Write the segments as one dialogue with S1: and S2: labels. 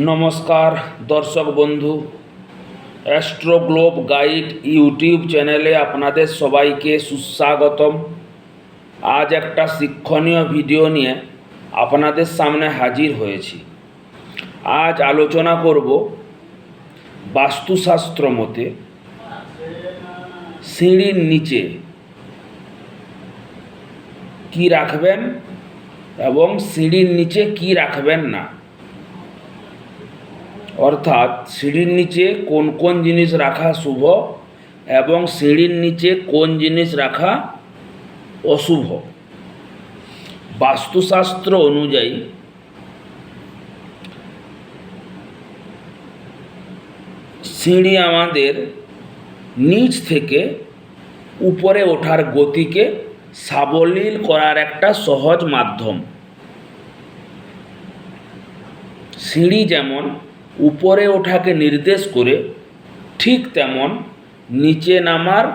S1: নমস্কার দর্শক বন্ধু, অ্যাস্ট্রো গ্লোব গাইড ইউটিউব চ্যানেলে আপনাদের সবাইকে সুস্বাগতম। আজ একটা শিক্ষণীয় ভিডিও নিয়ে আপনাদের সামনে হাজির হয়েছি। আজ আলোচনা করব বাস্তুশাস্ত্র মতে সিঁড়ির নিচে কি রাখবেন এবং সিঁড়ির নিচে কি রাখবেন না, অর্থাৎ সিঁড়ির নিচে কোন কোন জিনিস রাখা শুভ এবং সিঁড়ির নিচে কোন জিনিস রাখা অশুভ। বাস্তুশাস্ত্র অনুযায়ী সিঁড়ি আমাদের নিচ থেকে উপরে ওঠার গতিকে সাবলীল করার একটা সহজ মাধ্যম। সিঁড়ি যেমন উপরে ওঠাকে নির্দেশ করে, ঠিক তেমন নিচে নামার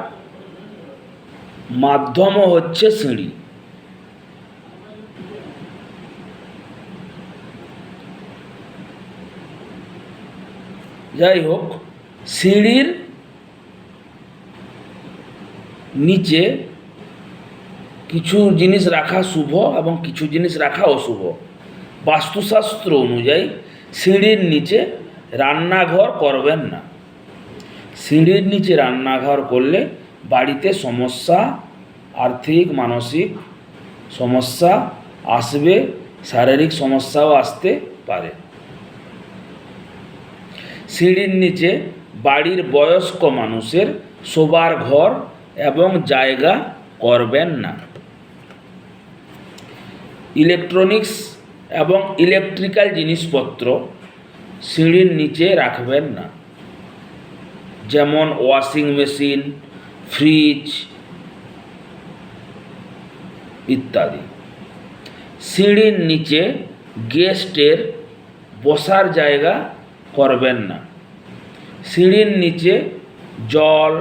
S1: মাধ্যমও হচ্ছে সিঁড়ি। যাই হোক, সিঁড়ির নিচে কিছু জিনিস রাখা শুভ এবং কিছু জিনিস রাখা অশুভ। বাস্তুশাস্ত্র অনুযায়ী সিঁড়ির নিচে রান্নাঘর করবেন না। সিঁড়ির নিচে রান্নাঘর করলে বাড়িতে সমস্যা, আর্থিক মানসিক সমস্যা আসবে, শারীরিক সমস্যাও আসতে পারে। সিঁড়ির নিচে বাড়ির বয়স্ক মানুষের শোবার ঘর এবং জায়গা করবেন না। ইলেকট্রনিক্স এবং ইলেকট্রিক্যাল জিনিসপত্র সিঁড়ির নিচে রাখবেন না, যেমন ওয়াশিং মেশিন, ফ্রিজ ইত্যাদি। সিঁড়ির নিচে গেস্টের বসার জায়গা করবেন না। সিঁড়ির নিচে জল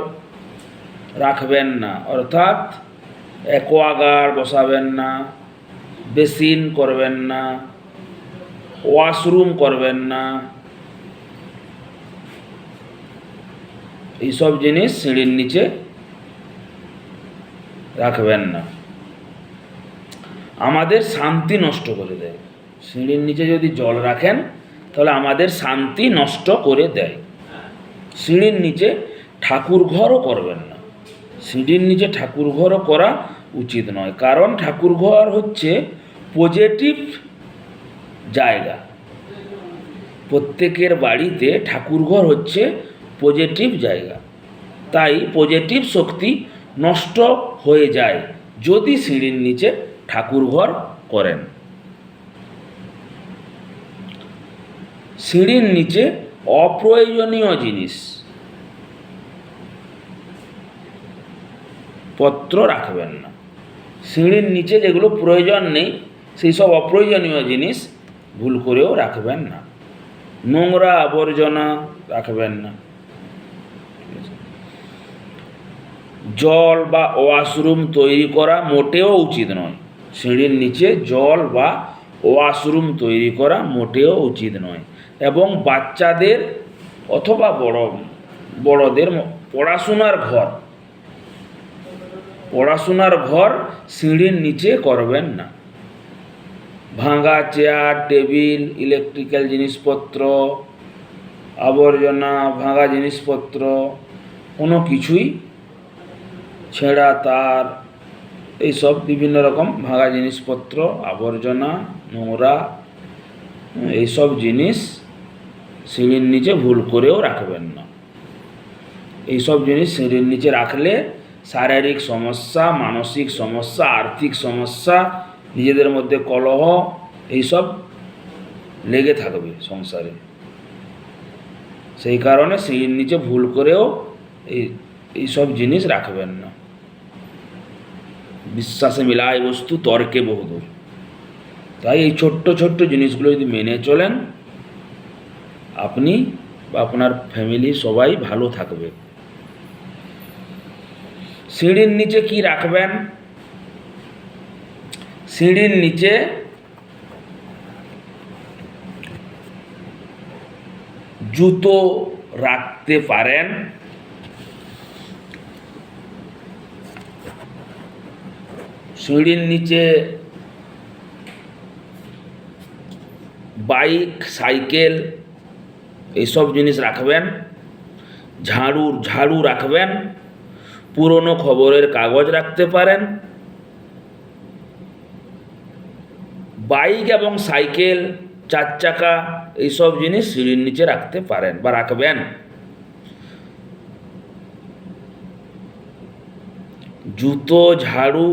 S1: রাখবেন না, অর্থাৎ অ্যাকোয়াগার্ড বসাবেন না, বেসিন করবেন না, ওয়াশরুম করবেন না। এইসব জিনিস সিঁড়ির নিচে রাখবেন না, আমাদের শান্তি নষ্ট করে দেয়। সিঁড়ির নিচে যদি জল রাখেন তাহলে আমাদের শান্তি নষ্ট করে দেয়। সিঁড়ির নিচে ঠাকুর ঘরও করবেন না। সিঁড়ির নিচে ঠাকুর ঘরও করা উচিত নয়, কারণ ঠাকুর ঘর হচ্ছে পজিটিভ জায়গা। প্রত্যেকের বাড়িতে ঠাকুর ঘর হচ্ছে পজিটিভ জায়গা, তাই পজিটিভ শক্তি নষ্ট হয়ে যায় যদি সিঁড়ির নিচে ঠাকুর ঘর করেন। সিঁড়ির নিচে অপ্রয়োজনীয় জিনিস পত্র রাখবেন না। সিঁড়ির নিচে যেগুলো প্রয়োজন নেই সেই সব অপ্রয়োজনীয় জিনিস ভুল করেও রাখবেন না। নোংরা আবর্জনা রাখবেন না। জল বা ওয়াশরুম তৈরি করা মোটেও উচিত নয়। সিঁড়ির নিচে জল বা ওয়াশরুম তৈরি করা মোটেও উচিত নয়। এবং বাচ্চাদের অথবা বড়দের পড়াশোনার ঘর সিঁড়ির নিচে করবেন না। ভাঙা চেয়ার, টেবিল, ইলেকট্রিক্যাল জিনিসপত্র, আবর্জনা, ভাঙা জিনিসপত্র, কোনো কিছুই, ছেঁড়া তার, এইসব বিভিন্ন রকম ভাঙা জিনিসপত্র, আবর্জনা, নোংরা, এইসব জিনিস সিঁড়ির নিচে ভুল করেও রাখবেন না। এইসব জিনিস সিঁড়ির নিচে রাখলে শারীরিক সমস্যা, মানসিক সমস্যা, আর্থিক সমস্যা, নিজেদের মধ্যে কলহ, এইসব লেগে থাকবে সংসারে। সেই কারণে সিঁড়ির নিচে ভুল করেও এইসব জিনিস রাখবেন না। বিশ্বাসে মিলায় বস্তু, তর্কে বহুদূর। তাই এই ছোট্ট ছোট্ট জিনিসগুলো যদি মেনে চলেন, আপনি বা আপনার ফ্যামিলি সবাই ভালো থাকবে। সিঁড়ির নিচে কি রাখবেন? সিঁড়ির নিচে জুতো রাখতে পারেন, সিঁড়ির নিচে বাইক, সাইকেল এইসব জিনিস রাখবেন, ঝাড়ু রাখবেন, পুরনো খবরের কাগজ রাখতে পারেন। বাইক এবং সাইকেল, 4 চাকা এইসব জিনিস সিঁড়ির নিচে রাখতে পারেন বা রাখবেন। জুতো, ঝাড়ু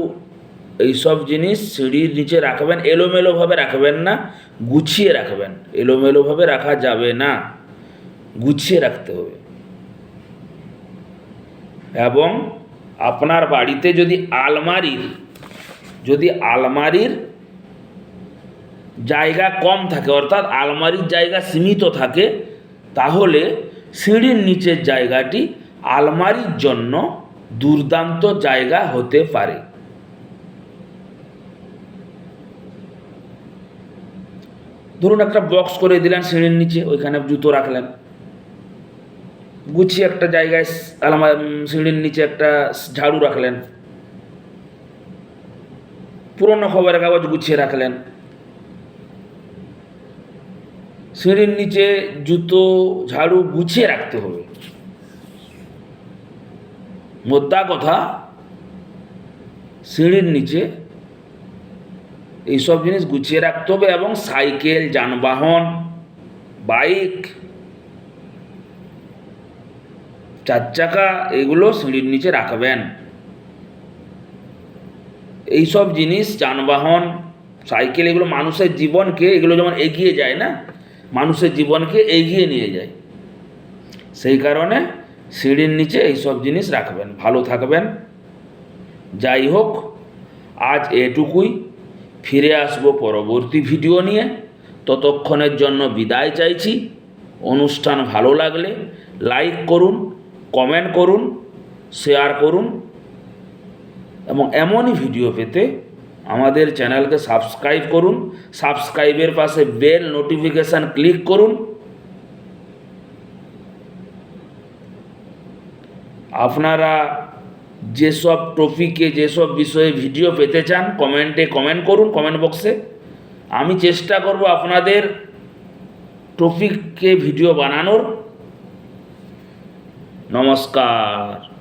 S1: এইসব জিনিস সিঁড়ির নিচে রাখবেন, এলোমেলোভাবে রাখবেন না, গুছিয়ে রাখবেন। এলোমেলোভাবে রাখা যাবে না, গুছিয়ে রাখতে হবে। এবং আপনার বাড়িতে যদি আলমারির জায়গা কম থাকে, অর্থাৎ আলমারির জায়গা সীমিত থাকে, তাহলে সিঁড়ির নিচের জায়গাটি আলমারির জন্য দুর্দান্ত জায়গা হতে পারে। ধরুন একটা বক্স করে দিলেন সিঁড়ির নিচে, ওইখানে জুতো রাখলেন, গুছিয়ে একটা জায়গায় সিঁড়ির নিচে একটা ঝাড়ু রাখলেন, পুরনো খবরের কাগজ গুছিয়ে রাখলেন। সিঁড়ির নিচে জুতো, ঝাড়ু গুছিয়ে রাখতে হবে। মোদ্দা কথা, সিঁড়ির নিচে এইসব জিনিস গুছিয়ে রাখতে হবে। এবং সাইকেল, যানবাহন, বাইক, 4 চাকা এগুলো সিঁড়ির নিচে রাখবেন। এইসব জিনিস, যানবাহন, সাইকেল, এগুলো মানুষের জীবনকে, এগুলো যেমন এগিয়ে যায় না, মানুষের জীবনকে এগিয়ে নিয়ে যায়, সেই কারণে সিঁড়ির নিচে এইসব জিনিস রাখবেন। ভালো থাকবেন। যাই হোক, আজ এটুকুই। ফিরে আসবো পরবর্তী ভিডিও নিয়ে। ততক্ষণের জন্য বিদায় চাইছি। অনুষ্ঠান ভালো লাগলে লাইক করুন, কমেন্ট করুন, শেয়ার করুন এবং এমনই ভিডিও পেতে আমাদের চ্যানেলকে সাবস্ক্রাইব করুন। সাবস্ক্রাইবের পাশে বেল নোটিফিকেশান ক্লিক করুন। আপনারা যেসব টপিকে, যেসব বিষয়ে ভিডিও পেতে চান কমেন্টে কমেন্ট করুন, কমেন্ট বক্সে। আমি চেষ্টা করব আপনাদের টপিকে ভিডিও বানানোর। নমস্কার।